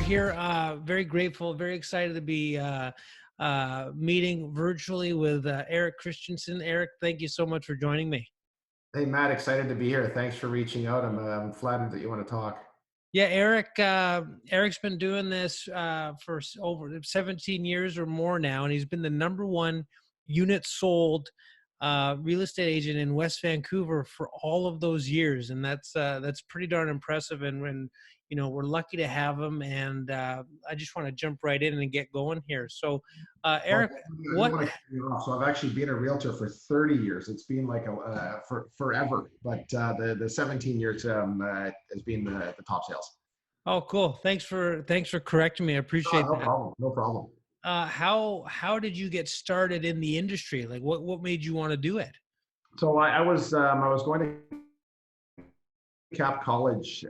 here. Very grateful, very excited to be meeting virtually with Eric Christiansen. Eric, thank you so much for joining me. Hey, Matt, excited to be here. Thanks for reaching out. I'm flattered that you want to talk. Yeah, Eric's been doing this for over 17 years or more now, and he's been the #1 unit sold real estate agent in West Vancouver for all of those years, and that's pretty darn impressive. And when we're lucky to have him, and I just want to jump right in and get going here. So, Well, Eric, I don't what? want to cut you off. So I've actually been a realtor for 30 years. It's been like for forever, but the 17 years has been the top sales. Oh, cool. Thanks for correcting me. I Oh, appreciate no that. problem. No problem. How did you get started in the industry? Like, what made you want to do it? So I was going to Cap College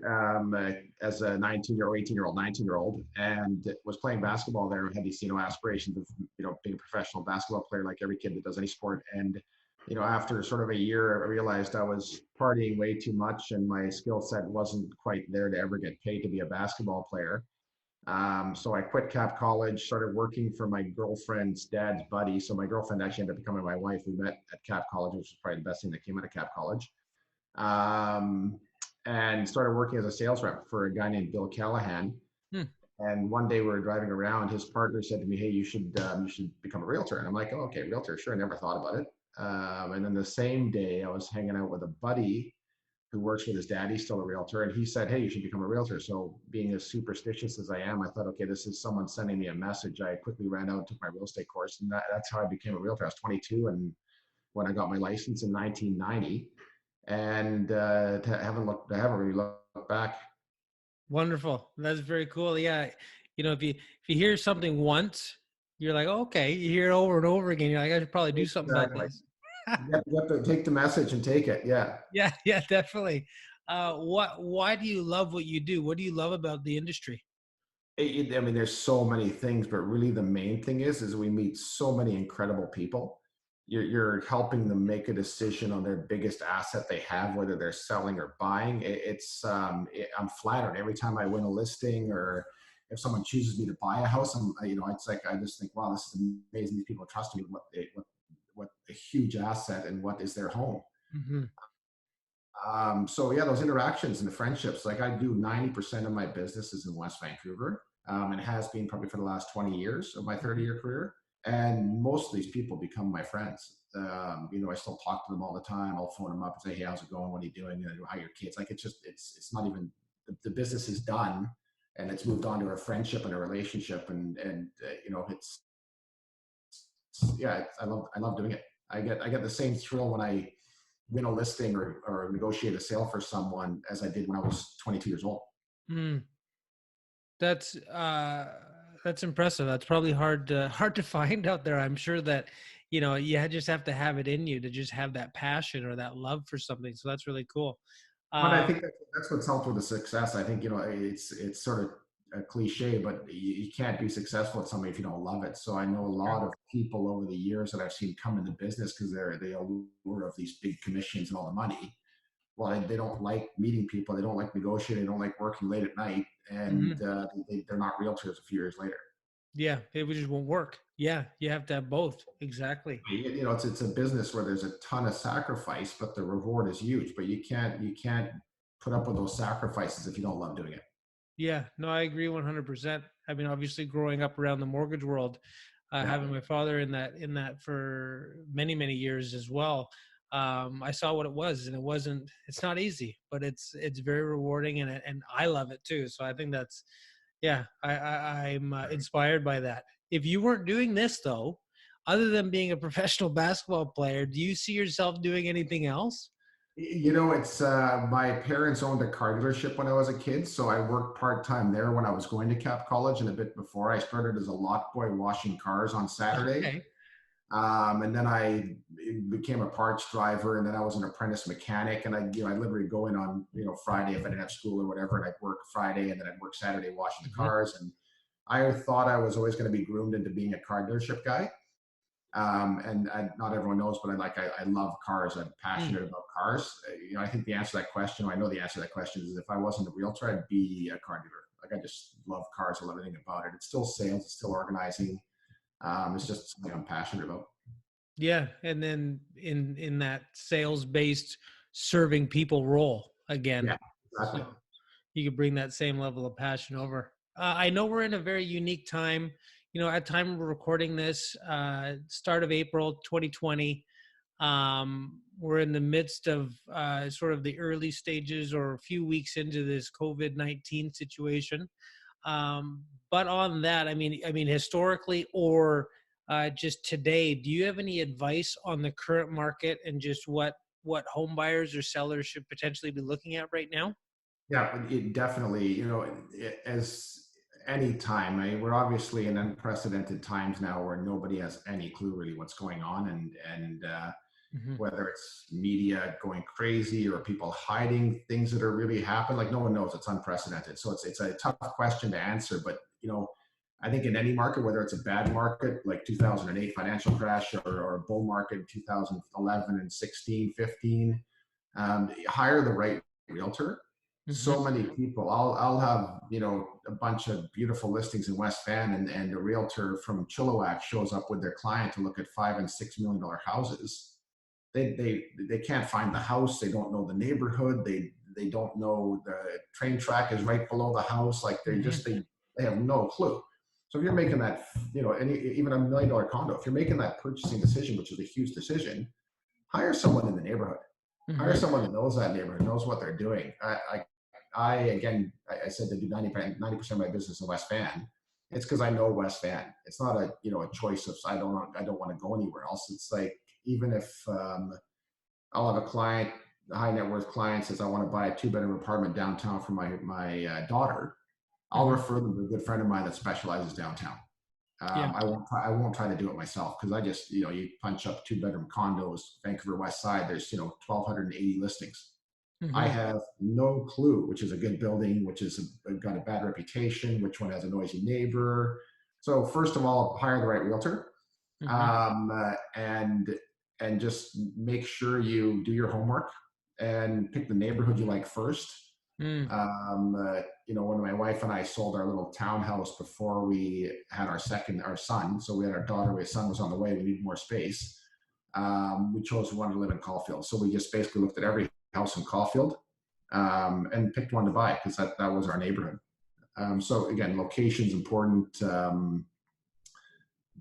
as a 19-year-old, 18-year-old, 19-year-old, and was playing basketball there. I had these aspirations of being a professional basketball player like every kid that does any sport. And after sort of a year, I realized I was partying way too much, and my skill set wasn't quite there to ever get paid to be a basketball player. So I quit Cap College, started working for my girlfriend's dad's buddy. So my girlfriend actually ended up becoming my wife. We met at Cap College, which was probably the best thing that came out of Cap College. And started working as a sales rep for a guy named Bill Callahan. Hmm. And one day we were driving around, his partner said to me, "Hey, you should become a realtor." And I'm like, "Oh, okay, realtor, sure." I never thought about it. And then the same day I was hanging out with a buddy who works with his dad. He's still a realtor. And he said, "Hey, you should become a realtor." So being as superstitious as I am, I thought, okay, this is someone sending me a message. I quickly ran out and took my real estate course. And that's how I became a realtor. I was 22 and when I got my license in 1990. And I haven't really looked back. Wonderful. That's very cool. Yeah, if you hear something once, you're like, oh, okay. You hear it over and over again. You're like, I should probably do something about Exactly. this. You have to take the message and take it. Yeah. Yeah, yeah, definitely. Why do you love what you do? What do you love about the industry? I mean, there's so many things, but really the main thing is we meet so many incredible people. You're helping them make a decision on their biggest asset they have, whether they're selling or buying. I'm flattered every time I win a listing, or if someone chooses me to buy a house. It's like I just think, wow, this is amazing. These people trust me with what a huge asset and what is their home. Mm-hmm. So yeah, those interactions and the friendships, like I do 90% of my business is in West Vancouver, and has been probably for the last 20 years of my 30-year career. And most of these people become my friends. I still talk to them all the time. I'll phone them up and say, "Hey, how's it going? What are you doing? How are your kids?" Like it's not even the business is done, and it's moved on to a friendship and a relationship, I love doing it. I get the same thrill when I win a listing or negotiate a sale for someone as I did when I was 22 years old. Mm, that's impressive. That's probably hard to find out there. I'm sure that you just have to have it in you to just have that passion or that love for something. So that's really cool. But I Uh, think that's what's helped with the success. I think it's sort of a cliche, but you can't be successful at something if you don't love it. So I know a lot of people over the years that I've seen come into business because they allure of these big commissions and all the money. Well, they don't like meeting people. They don't like negotiating. They don't like working late at night, and mhm. they're not realtors a few years later. Yeah, it just won't work. Yeah, you have to have both. Exactly. It's a business where there's a ton of sacrifice, but the reward is huge. But you can't put up with those sacrifices if you don't love doing it. Yeah, no, I agree 100%. I mean, obviously growing up around the mortgage world, Yeah. having my father in that for many, many years as well. I saw what it was, and it's not easy, but it's very rewarding, and I love it too. So I think that's, yeah, I'm inspired by that. If you weren't doing this though, other than being a professional basketball player, do you see yourself doing anything else? It's my parents owned a car dealership when I was a kid, so I worked part time there when I was going to Cap College, and a bit before. I started as a lot boy washing cars on Saturday. Okay. And then I became a parts driver, and then I was an apprentice mechanic. And I'd literally go in on Friday if I didn't have school or whatever, and I'd work Friday, and then I'd work Saturday washing the Mhm. cars. And I thought I was always going to be groomed into being a car dealership guy. Not everyone knows, but I love cars. I'm Mm. passionate about cars. I think the answer to that question, I know the answer to that question, is if I wasn't a realtor, I'd be a car dealer. like I just love cars. I love everything about it. It's still sales. It's still organizing. It's just something I'm passionate about. Yeah, and then in that sales based serving people role again, Yeah, exactly. so you could bring that same level of passion over. I know we're in a very unique time. You know, at time we're recording this, start of April 2020. We're in the midst of sort of the early stages or a few weeks into this COVID-19 situation. But on that, I mean, historically or just today, do you have any advice on the current market and just what home buyers or sellers should potentially be looking at right now? Yeah, it definitely, as any time, we're obviously in unprecedented times now where nobody has any clue really what's going on, and Hmm. whether it's media going crazy or people hiding things that are really happening, like no one knows. It's unprecedented, so it's a tough question to answer. But I think in any market, whether it's a bad market like 2008 financial crash or a bull market in 2011 and 16, 15, hire the right realtor. Hmm. So many people. I'll have a bunch of beautiful listings in West Van, and a realtor from Chilliwack shows up with their client to look at $5 and $6 million houses. They can't find the house. They don't know the neighborhood. They don't know the train track is right below the house. Like Hmm. they have no clue. So if you're making that, even $1 million condo, if you're making that purchasing decision, which is a huge decision, hire someone in the neighborhood. Hire Hmm. someone that knows that neighborhood, knows what they're doing. I again, I said to do 90% of my business in West Van. It's because I know West Van. It's not a choice of I don't want to go anywhere else. It's like even if I'll have a client, a high net worth client says I want to buy a 2 bedroom apartment downtown for my daughter. I'll Hmm. refer them to a good friend of mine that specializes downtown. Yeah. I won't try to do it myself because I just you punch up 2 bedroom condos, Vancouver West Side. There's 1,280 listings. I Hmm. have no clue which is a good building, which is got a bad reputation, which one has a noisy neighbor. So first of all, hire the right realtor, Hmm. and just make sure you do your homework and pick the neighborhood you like first. Mm. When my wife and I sold our little townhouse before we had our son, so we had our daughter, our son was on the way, we needed more space. We chose we wanted to live in Caulfield, so we just basically looked at every house in Caulfield, and picked one to buy because that was our neighborhood. So again, location's important.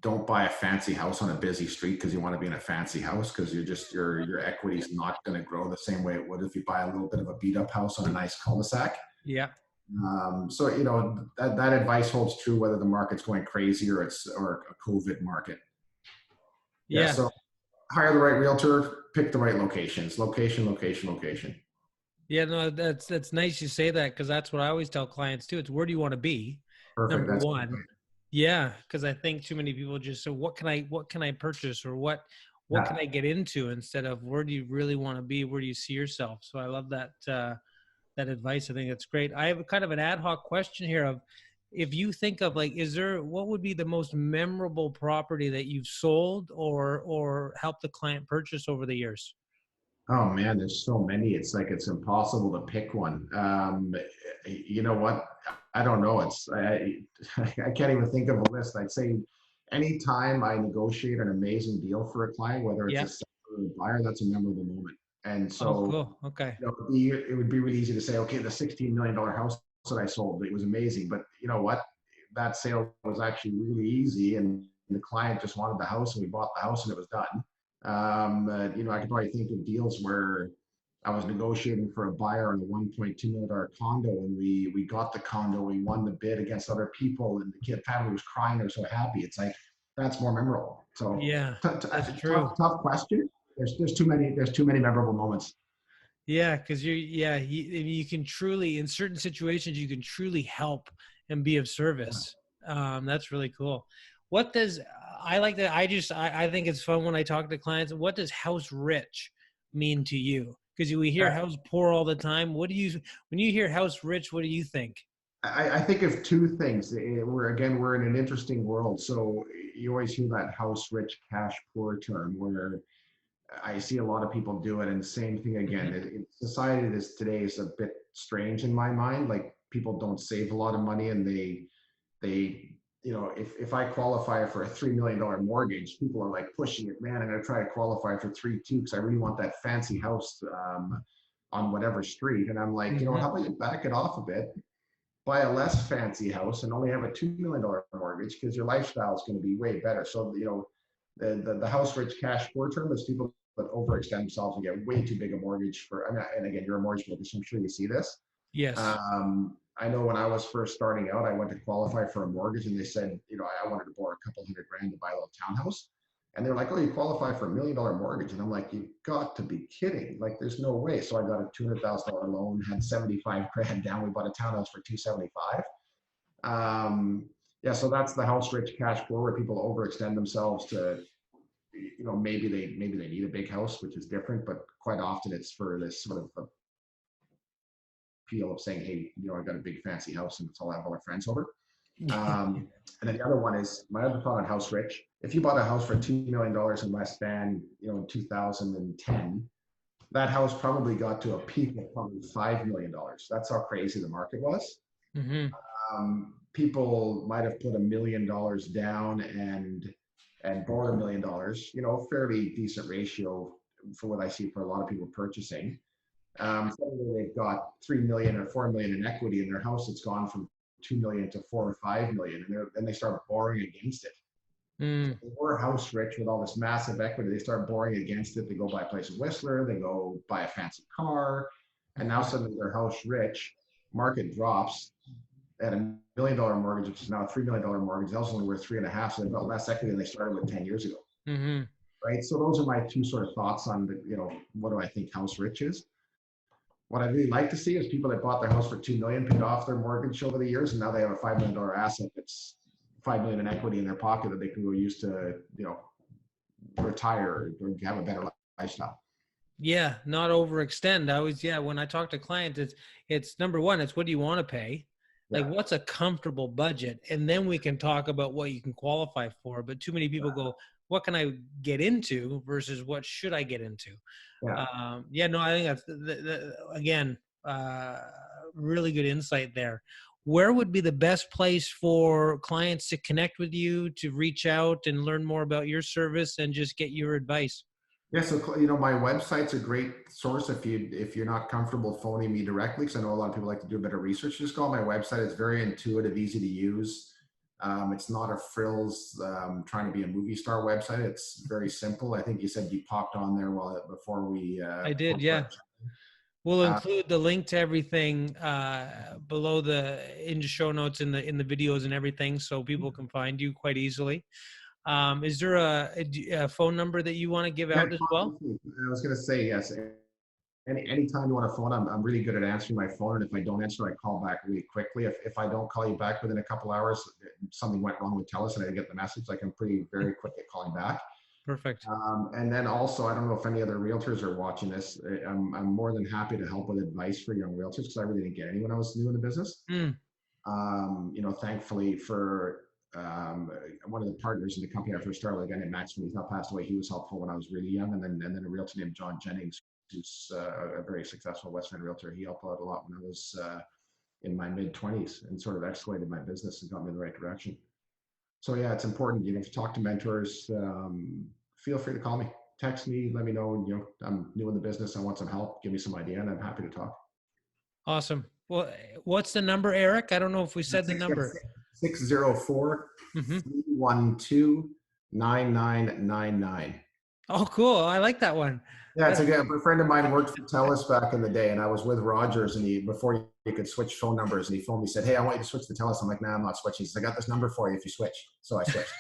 Don't buy a fancy house on a busy street because you want to be in a fancy house because your equity is not going to grow the same way it would if you buy a little bit of a beat up house on a nice cul-de-sac. Yeah. So that advice holds true whether the market's going crazy or a COVID market. Yeah. Yeah. So hire the right realtor, pick the right locations. Location, location, location. Yeah, no, that's nice you say that because that's what I always tell clients too. It's where do you want to be? Perfect. Number That's one. Yeah, because I think too many people just say, what can I purchase or what can yeah. I get into instead of where do you really want to be? Where do you see yourself? So I love that advice. I think that's great. I have a kind of an ad hoc question here of if you think of like, what would be the most memorable property that you've sold or helped the client purchase over the years? Oh man, there's so many. It's like it's impossible to pick one. You know what? I don't know. I can't even think of a list. I'd say anytime I negotiate an amazing deal for a client, whether it's a Yeah. seller or a buyer, that's a memorable moment. And Oh, so, cool. Okay. it would be really easy to say, okay, the $16 million house that I sold, it was amazing. But you know what? That sale was actually really easy, and the client just wanted the house, and we bought the house, and it was done. I could probably think of deals where I was negotiating for a buyer on a $1.2 million condo, and we got the condo. We won the bid against other people, and the kid family was crying. They were so happy. It's like that's more memorable. So Yeah, that's true. tough question. There's too many. There's too many memorable moments. Yeah, because you can truly, in certain situations, you can truly help and be of service. That's really cool. What does I like that? I think it's fun when I talk to clients. What does house rich mean to you? Because we hear house poor all the time. When you hear house rich, what do you think? I think of two things. We're in an interesting world. So you always hear that house rich, cash poor term where I see a lot of people do it, and the same thing again. Society today is a bit strange in my mind. Like people don't save a lot of money, and they if I qualify for a $3 million mortgage, people are like pushing it. Man, I'm going to try to qualify for 3.2 because I really want that fancy house on whatever street. And I'm like, Mm-hmm. how about you back it off a bit, buy a less fancy house, and only have a $2 million mortgage because your lifestyle is going to be way better. So the house rich cash poor term is people that overextend themselves and get way too big a mortgage for. And again, you're a mortgage broker, so I'm sure you see this. Yes. I know when I was first starting out, I went to qualify for a mortgage, and they said, I wanted to borrow a couple $100,000 to buy a little townhouse. And they're like, oh, you qualify for $1 million mortgage. And I'm like, you've got to be kidding. Like, there's no way. So I got a $200,000 loan, had 75 grand down. We bought a townhouse for 275. Yeah, so that's the house rich cash poor, where people overextend themselves to, maybe they need a big house, which is different, but quite often it's for this sort of appeal of saying, hey, I've got a big fancy house and it's all I have all my friends over. And then the other one is my other thought on house rich. If you bought a house for $2 million in West Van, in 2010, that house probably got to a peak of probably $5 million. That's how crazy the market was. Mm-hmm. People might have put $1 million down and borrowed $1 million, fairly decent ratio for what I see for a lot of people purchasing. Suddenly they've got 3 million or 4 million in equity in their house. It's gone from 2 million to 4 or 5 million, and they start borrowing against it. Mm. So we're house rich with all this massive equity. They start borrowing against it. They go buy a place in Whistler. They go buy a fancy car, and now suddenly they're house rich. Market drops at $1 million mortgage, which is now a $3 million mortgage. The house is only worth 3.5, so they've got less equity than they started with 10 years ago. Mm-hmm. Right. So those are my two sort of thoughts on what do I think house rich is. What I'd really like to see is people that bought their house for $2 million, paid off their mortgage over the years, and now they have a $5 million asset that's $5 million in equity in their pocket that they can go use to, retire or have a better lifestyle. Yeah, not overextend. When I talk to clients, it's number one, it's what do you want to pay? Like, what's a comfortable budget? And then we can talk about what you can qualify for. But too many people go, what can I get into versus what should I get into? No, I think that's, again, really good insight there. Where would be the best place for clients to connect with you, to reach out and learn more about your service and just get your advice? Yeah, so my website's a great source if you're not comfortable phoning me directly, because I know a lot of people like to do a bit of research. Just go on my website. It's very intuitive, easy to use. It's not a frills trying to be a movie star website. It's very simple. I think you said you popped on there before we. I did, yeah. We'll include the link to everything below in the show notes in the videos and everything, so people can find you quite easily. Is there a phone number that you want to give out as well? I was going to say yes. Anytime you want to phone, I'm really good at answering my phone, and if I don't answer, I call back really quickly. If I don't call you back within a couple hours, something went wrong with TELUS and I didn't get the message, like I'm very quick at calling back. Perfect. And then also, I don't know if any other realtors are watching this. I'm more than happy to help with advice for young realtors, because I really didn't get any when I was new in the business. Thankfully for one of the partners in the company I first started, a guy named Max, when he's now passed away, he was helpful when I was really young. And then a realtor named John Jennings, who's a very successful West Van realtor. He helped out a lot when I was in my mid-20s and sort of escalated my business and got me in the right direction. So yeah, it's important, if you talk to mentors, feel free to call me, text me, let me know, I'm new in the business, I want some help, give me some idea, and I'm happy to talk. Awesome. Well, what's the number, Eric? I don't know if we said the number. 604-312-9999. Oh, cool. I like that one. Yeah, it's a friend of mine worked for TELUS back in the day, and I was with Rogers, and before you could switch phone numbers, and he phoned me, said, hey, I want you to switch to TELUS. I'm like, nah, I'm not switching. He says, I got this number for you if you switch. So I switched.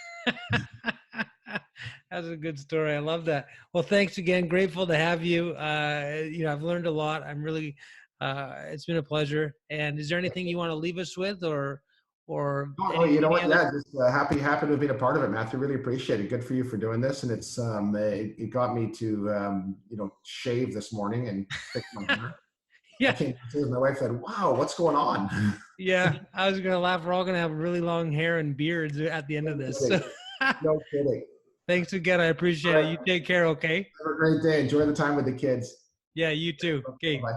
That's a good story. I love that. Well, thanks again. Grateful to have you. I've learned a lot. I'm really, it's been a pleasure. And is there anything you want to leave us with, or you know what? Yeah, just happy to have been a part of it, Matthew. Really appreciate it. Good for you for doing this, and it's it got me to shave this morning and fix my hair. Yeah. My wife said, "Wow, what's going on?" Yeah, I was gonna laugh. We're all gonna have really long hair and beards at the end of this. So. No kidding. Thanks again. I appreciate All it. right. You take care, okay? Have a great day. Enjoy the time with the kids. Yeah, you too. Okay. Bye.